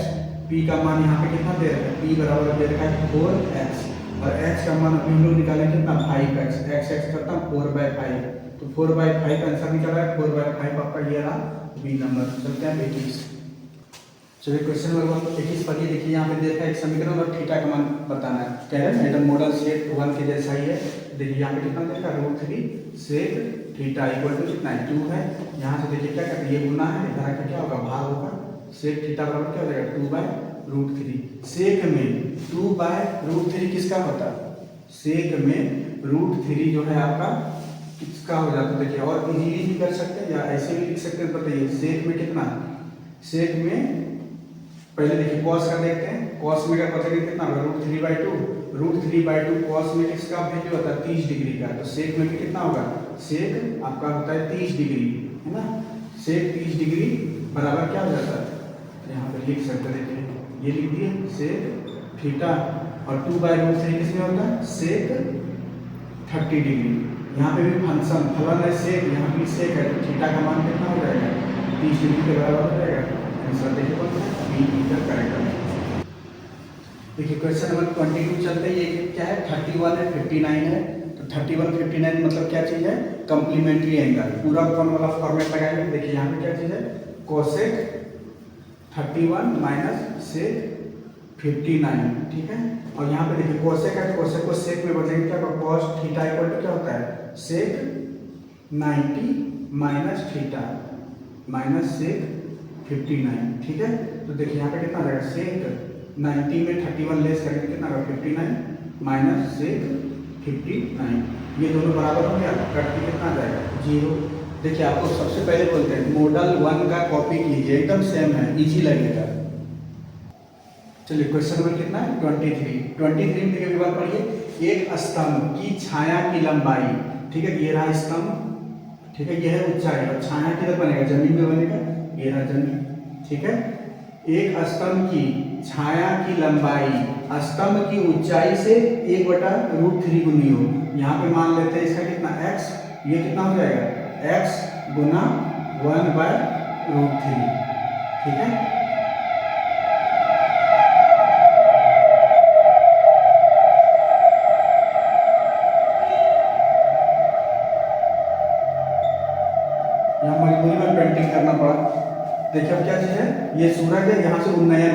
p का मान यहाँ पे कितना दे रखा है p बराबर दे रखा है 4x, और x का मान अभी हम लोग निकाले कितना 5x, x करता 4/5, तो 4/5 आंसर निकला है, 4/5 आपका ये रहा बी नंबर। चलते हैं 21, चलिए क्वेश्चन नंबर 21 पढ़िए। देखिए यहाँ पे देखा एक समीकरण और थीटा का मान बताना है, कह रहे हैं एकदम मॉडल सेट 1 के जैसा ही है। देखिए यहाँ पे कितना देखा √3 सेक थीटा इक्वल टू कितना है 2 है, यहाँ से देखिए क्या करते हैं ये गुना है, इधर का क्या होगा भाग होगा, सेक थीटा बराबर क्या हो जाएगा 2/√3, सेक में 2/√3 किसका होता है, सेक में √3 जो है आपका किसका हो जाता है, देखिए और इजीली भी कर सकते हैं या ऐसे भी लिख सकते हैं। बताइए सेक में कितना, सेक में पहले देखिए कॉस का देखते हैं, कॉस में का पता नहीं कितना होगा √3/2 कॉस में किसका वैल्यू होता है 30 डिग्री का, तो सेक में भी कितना होगा, सेक आपका होता है 30 डिग्री है ना, सेक 30 डिग्री बराबर क्या हो जाता है, यहाँ पे लिख सकते हैं, देखिए ये लिख दिए सेक थीटा, और 2/√3 किसमें होता है सेक 30 डिग्री, यहाँ पे भी फंक्शन फलन है सेक, यहाँ भी सेक है, तो थीटा का मान कितना हो जाएगा 30 डिग्री के बराबर हो जाएगा। आंसर देखिए कौन सा बी का करेक्ट आंसर। देखिए क्वेश्चन नंबर 22 चलते हैं, ये क्या है 31 है 59 है, तो 31 59 मतलब क्या चीज़ है कंप्लीमेंट्री एंगल, पूरा कौन वाला फॉर्मेट लगाएंगे। देखिए यहाँ पे क्या चीज़ है कोसेक 31 माइनस सेक 59, ठीक है। और यहाँ पे देखिए कोसेक है, कोसेक को सेक में बदलेंगे क्या, कॉस थीटा इक्वल टू क्या होता है सेक 90 माइनस थीटा माइनस सेक 59, ठीक है। तो देखिए यहाँ पे कितना आ जाएगा, सेक 90 में 31 लेस करेंगे कितना होगा 59 माइनस सेक 59, ये दोनों बराबर हो गया, कट के कितना आ जाएगा 0। देखिए आपको सबसे पहले बोलते हैं मॉडल 1 का कॉपी कीजिए, एकदम सेम है, इजी लगेगा। चलिए क्वेश्चन नंबर कितना है 23 में देखिए बात पढ़िए, एक स्तंभ की छाया की लंबाई, ठीक है, ये रहा स्तंभ, ठीक है, ये है ऊंचाई, और छाया किधर बनेगा, जमीन में बनेगा, ये रहा जमीन, ठीक है। एक स्तंभ की छाया की लंबाई स्तंभ की ऊंचाई से 1/√3 गुनी हो। यहाँ पे मान लेते हैं इसका कितना x, ये कितना हो जाएगा x गुना 1/√3, ठीक है। यहाँ मजबूरी में पेंटिंग करना पड़ा। देखिए अब क्या चीज है, ये सूरज है, यहाँ से उन्नयन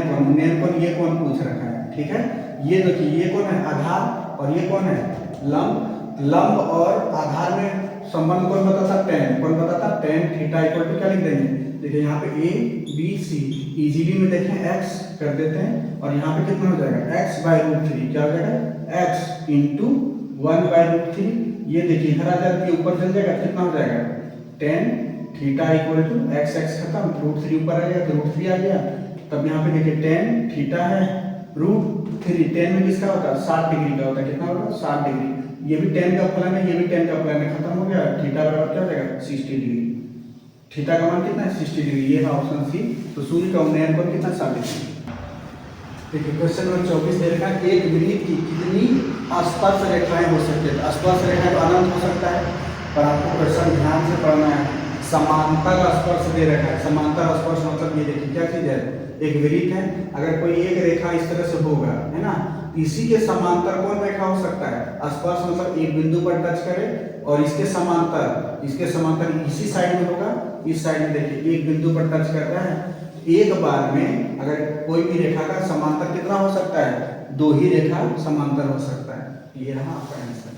कोण ये कौन पूछ रखा है, ठीक है। ये देखिए ये कौन है आधार, और ये कौन है लंब। लंब और आधार में संबंध कौन बताता, tan, कौन बताता tan थीटा इक्वल टू क्या लिख देंगे, देखिए यहाँ पे a b c, इजीली में देखें x कर देते हैं, और यहाँ पे कितना हो जाएगा x/√3, क्या हो जाएगा x इंटू 1/√3, ये देखिए इधर आ जाएगा, ऊपर चल जाएगा, कितना हो जाएगा tan theta equal to x खत्म, √3 ऊपर आ गया तो √3 आ गया। तब यहाँ पे देखिए tan थीटा है √3, tan में किसका होता है 60 डिग्री का होता है, कितना होता है 60 डिग्री, ये भी tan का फलन है, ये भी tan का फलन है, खत्म हो गया, थीटा बराबर क्या हो जाएगा 60 डिग्री, थीटा का मान कितना है 60 डिग्री, ये है ऑप्शन सी। तो सूर्य का उन्नयन कोण कितना 60 डिग्री। देखिए क्वेश्चन नंबर 24 दे रखा है, एक वृत्त की कितनी स्पर्श रेखाएं हो सकती है। स्पर्श रेखाएं तो अनंत हो सकता है, पर आपको क्वेश्चन ध्यान से पढ़ना है। समांतर स्पर्श दे रखा है, समांतर स्पर्श मतलब ये देखिए क्या चीज है, एक वृत्त है, अगर कोई एक रेखा इस तरह से होगा, है ना, इसी के समांतर कौन रेखा हो सकता है, स्पर्श मतलब एक बिंदु पर टच करे और इसके समांतर इसी साइड में होगा, इस साइड में देखिए एक बिंदु पर टच कर रहा है, एक बार में अगर कोई भी रेखा का समांतर कितना हो सकता है, 2 ही रेखा समांतर हो सकता है। ये रहा आपका आंसर।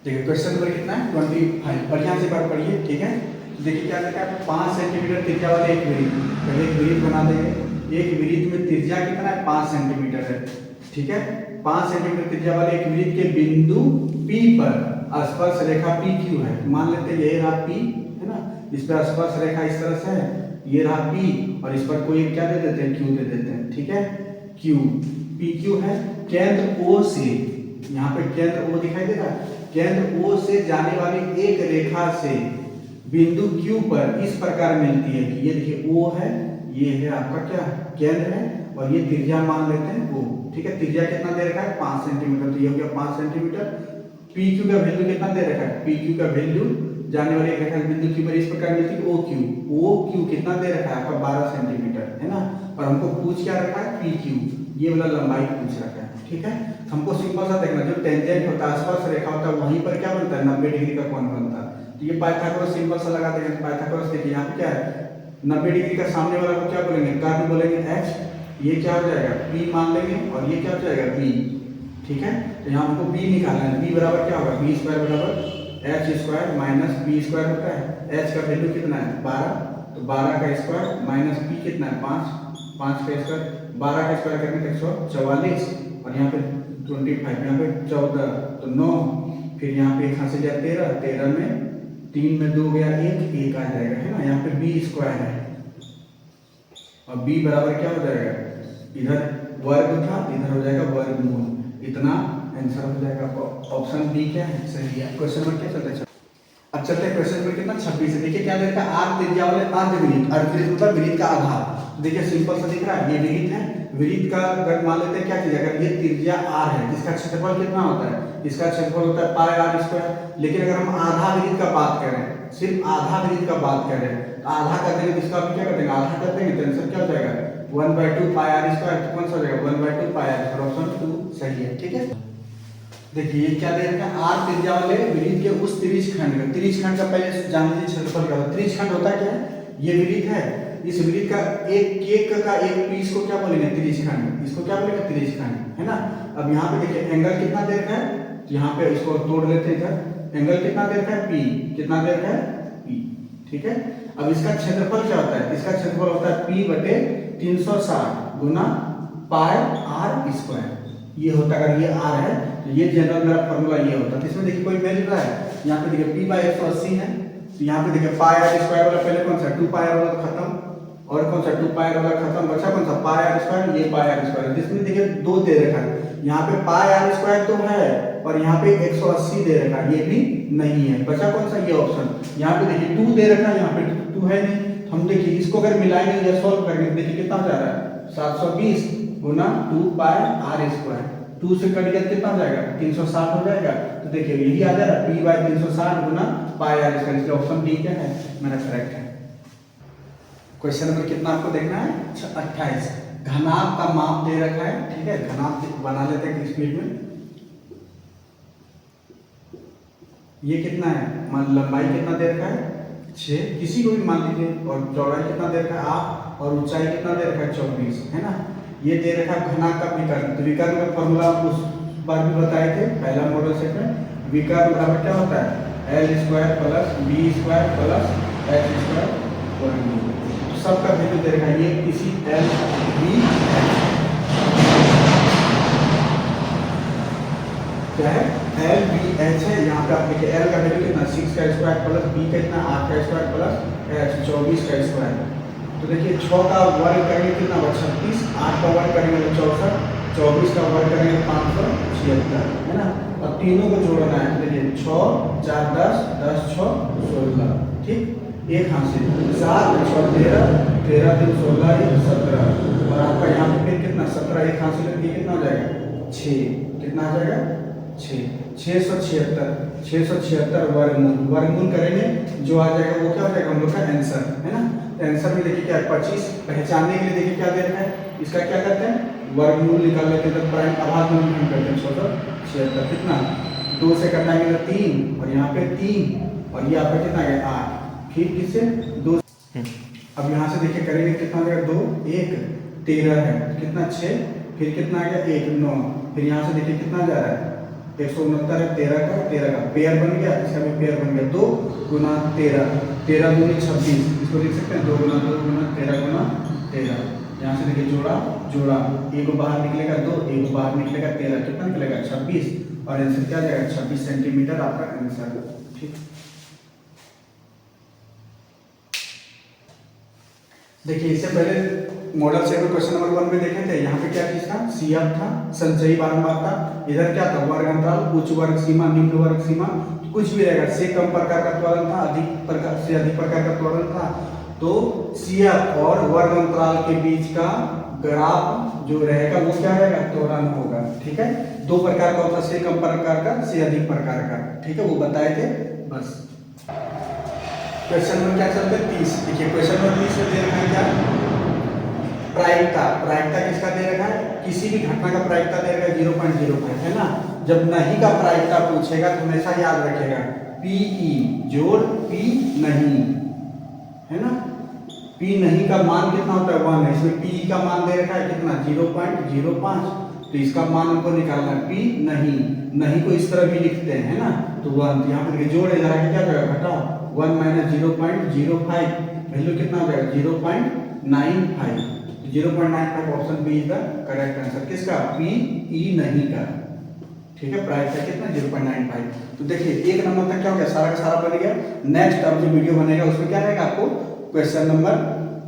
देखिए क्वेश्चन नंबर कितना है 25, बढ़िया से बात पढ़िए, ठीक है। देखिए क्या लिखा है, 5 सेंटीमीटर त्रिज्या वाले एक वृत्त, पहले एक वृत्त बना देंगे, एक वृत्त में त्रिज्या कितना है 5 सेंटीमीटर है, ठीक है। 5 सेंटीमीटर त्रिज्या वाले एक वृत्त के बिंदु P पर स्पर्श रेखा PQ है, मान लेते हैं ये रहा P, है ना, इस पर स्पर्श रेखा इस तरह से है, ये रहा P, और इस पर कोई क्या दे देते हैं Q दे देते हैं, ठीक है, Q PQ है। केंद्र O से, यहाँ पे केंद्र O दिखाई दे रहा है, केंद्र O से जाने वाली एक रेखा से बिंदु Q पर इस प्रकार मिलती है कि ये देखिए O है, ये है आपका क्या केंद्र है, और ये त्रिज्या मान लेते हैं O, ठीक है। त्रिज्या कितना दे रखा है 5 सेंटीमीटर, तो ये हो गया 5 सेंटीमीटर। PQ का वैल्यू कितना दे रखा है, PQ का वैल्यू जाने वाली एक रेखा बिंदु Q पर इस प्रकार मिलती है OQ कितना दे रखा है आपका 12 सेंटीमीटर, है ना, और हमको पूछ क्या रखा है PQ, ये वाला लंबाई पूछ रखा है, ठीक है। हमको सिंपल सा देखना, जो टेंजेंट होता है स्पर्श रेखा होता है वहीं पर क्या बनता है 90 डिग्री का कोण बनता है। तो ये पाइथागोरस सिंपल सा लगा देंगे, पाइथागोरस देखिए यहाँ पे क्या है 90 डिग्री का सामने वाला को क्या बोलेंगे कर्ण बोलेंगे h, ये क्या हो जाएगा p मान लेंगे, और ये क्या हो जाएगा b, ठीक है। तो यहाँ हमको b निकालना है, b बराबर क्या होगा b स्क्वायर बराबर h² माइनस b स्क्वायर होता है, h का वैल्यू कितना है 12, तो 12 का स्क्वायर माइनस p कितना है 5 का स्क्वायर, 12 का स्क्वायर करने पे 144, और यहाँ पे 25, यहाँ पे 14 तो 9, फिर यहाँ पे 1 से गया 13 में 3 में 2 गया 1 आ जाएगा, है ना। यहाँ पे b स्क्वायर है, और b बराबर क्या हो जाएगा, इधर वर्ग था इधर हो जाएगा वर्गमूल, इतना आंसर हो जाएगा। ऑप्शन बी क्या है सही है। क्वेश्चन नंबर क्या चलता है, अब चलते हैं क्वेश्चन नंबर कितना 26 है। देखिए क्या दे रखा है, आर्क त्रिज्या वाले अर्धवृत्त, अर्धवृत्त मतलब वृत्त का आधार। देखिए सिंपल सा दिख रहा है, ये वृत्त है, वृत्त का अगर मान लेते हैं क्या चीज, अगर ये त्रिज्या r है, इसका क्षेत्रफल कितना होता है, इसका क्षेत्रफल होता है πr²। लेकिन अगर हम आधा वृत्त का बात करें, सिर्फ आधा वृत्त का बात करें, तो आधा कर देंगे तो इसका क्या कर देंगे आधा कर देंगे, तो आंसर क्या हो जाएगा 1/2 πr², कौन सा हो जाएगा 1/2 πr, ऑप्शन 2 सही है, ठीक है। देखिए ये क्या दे रखा है, r त्रिज्या वाले वृत्त के उस त्रिज्यखंड का पहले जान लीजिए क्षेत्रफल क्या होता है। त्रिज्यखंड होता क्या है, ये वृत्त है, इस वृत्त का एक केक का एक पीस को क्या बोलेंगे त्रिज्यखंड, इसको क्या बोलेंगे त्रिज्यखंड, है ना। अब यहाँ पे देखिए एंगल कितना दे रखा है, तो यहाँ पे इसको तोड़ लेते हैं, इधर एंगल कितना दे रखा है p, कितना दे रखा है p, ठीक है। अब इसका क्षेत्रफल क्या होता है, इसका क्षेत्रफल होता है P बटे 360 गुना पाई आर स्क्वायर। ये होता है, अगर ये r है तो ये जनरल मेरा फॉर्मूला ये होता है। तो इसमें देखिए कोई वैल्यू रहा है, यहाँ पे देखिए P/180 है, तो यहाँ पे देखिए पाई आर स्क्वायर वाला पहले कौन सा 2 पाई आर वाला खत्म, और कौन सा 2 पाई आर वाला खत्म, बचा कौन सा पाई आर स्क्वायर, ये पाई आर स्क्वायर। जिसमें देखिए 2 दे रखा है, यहाँ पे पाई आर स्क्वायर तो है पर यहाँ पे 180 दे रखा है, ये भी नहीं है, बचा कौन सा ये ऑप्शन। यहाँ पे देखिए 2 दे रखा है, यहाँ पे 2 है नहीं, हम देखिए इसको अगर मिलाएंगे या सॉल्व करेंगे देखिए कितना जा रहा है 720 गुना 2 पाई आर स्क्वायर। 2 से कट गया कितना हो जाएगा 360 हो जाएगा। तो देखिए यही आ जा रहा है P/360 गुना पाई आर स्क्वायर। इसका ऑप्शन डी क्या है, मेरा करेक्ट है। क्वेश्चन नंबर कितना आपको देखना है 28। घनाभ का माप दे रखा है, ठीक है, घनाभ बना लेते हैं स्पीड में। ये कितना है, मान लंबाई कितना दे रखा है 6, किसी को भी मान लीजिए, और चौड़ाई कितना दे रखा है 8, और ऊंचाई कितना दे रखा है 24, है ना। ये दे रखा है घनाभ का विकर्ण। तो विकर्ण का फॉर्मूला उस बार भी बताए थे पहला मॉडल सेट में। विकर्ण बराबर क्या होता है l square plus b square plus h square वर्गमूल। सबका वैल्यू दे रखा है, ये किसी l b क्या है l b h है। यहाँ पे आप देखिए l का वैल्यू कितना 6 का स्क्वायर प्लस b कितना 8 का स्क्वायर प्लस h 24 का स्क्वायर। तो देखिए 6 का वर्ग करेंगे कितना 36, 8 का वर्ग करेंगे 64, 24 का वर्ग करेंगे 576, है ना। अब तीनों को जोड़ना है, देखिए 6 4 10 10 6 16, ठीक। एक हाथ से 7 6 13 13 3 16 1 17, और आपका यहाँ पे फिर कितना 17 एक हाथ से लेके कितना हो जाएगा 6, कितना आ जाएगा 676 वर्गमूल करेंगे, जो आ जाएगा वो क्या हो जाएगा हम लोग का आंसर, है ना। आंसर में देखिए क्या है 25। पहचानने के लिए देखिए क्या दे रखा है, इसका क्या करते हैं वर्गमूल निकाल लेते हैं, तो प्राइम आभास में हम करते हैं 676, कितना 2 से कटाएंगे तो 3, और यहाँ पे 3, और ये आपका कितना गया 8, फिर किससे 2। अब यहाँ से देखिए करेंगे कितना आ जाएगा 2 1 13 है, कितना 6, फिर कितना आ गया 1 9, फिर यहाँ से देखिए कितना जा रहा है 169 है, 13 का पेयर बन गया, इसका भी पेयर बन गया 2 गुना 13 13 दूनी 26, इसको लिख सकते हैं 2 गुना 2 गुना 13 गुना 13। यहाँ से देखिए जोड़ा जोड़ा, एक को बाहर निकलेगा 2, एक को बाहर निकलेगा 13, कितना निकलेगा 26, और आंसर क्या जाएगा 26 सेंटीमीटर आपका आंसर, ठीक। देखिए इससे पहले मॉडल सेट में क्वेश्चन नंबर 1 में देखे थे, यहाँ पे क्या चीज था CF था, संचयी बारंबारता। इधर क्या था वर्ग अंतराल, उच्च वर्ग सीमा निम्न वर्ग सीमा, कुछ भी रहेगा, से कम प्रकार का त्वरण था, अधिक प्रकार से अधिक प्रकार का त्वरण था। तो CF और वर्ग अंतराल के बीच का ग्राफ जो रहेगा वो क्या रहेगा त्वरण होगा, ठीक है। 2 प्रकार का होता है, से कम प्रकार का, से अधिक प्रकार का, ठीक है, वो बताए थे बस। क्वेश्चन नंबर क्या चलते हैं 30। देखिए क्वेश्चन नंबर 30 में दे रखा है क्या प्रायिकता। प्रायिकता किसका दे रखा है, किसी भी घटना का प्रायिकता दे रखा है 0.05, है ना। जब नहीं का प्रायिकता पूछेगा तो हमेशा याद रखेगा PE जोड़ P नहीं, है ना। P नहीं का मान कितना होता है 1 है, इसमें PE का मान दे रखा है कितना 0.05, तो इसका मान हमको निकालना है P नहीं को इस तरह भी लिखते हैं, है ना। तो 1 यहाँ पे जोड़ इधर आके क्या जाएगा घटाओ 1 माइनस 0.05, वैल्यू कितना हो जाएगा 0.95। 0.95 option B is the correct answer, किसका PE नहीं का, ठीक है। प्रायिकता कितना 0.95। तो देखिए 1 नंबर तक क्या हो गया, सारा का सारा बन गया। नेक्स्ट अब जो वीडियो बनेगा उसमें क्या रहेगा, आपको क्वेश्चन नंबर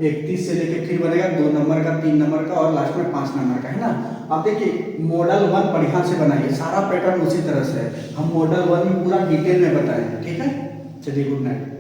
31 से लेके फिर बनेगा 2 नंबर का, 3 नंबर का, और लास्ट में 5 नंबर का, है ना। आप देखिए मॉडल 1 बढ़िया से बनाइए, सारा पैटर्न उसी तरह से है, हम मॉडल 1 में पूरा डिटेल में बताएंगे, ठीक है। चलिए गुड नाइट।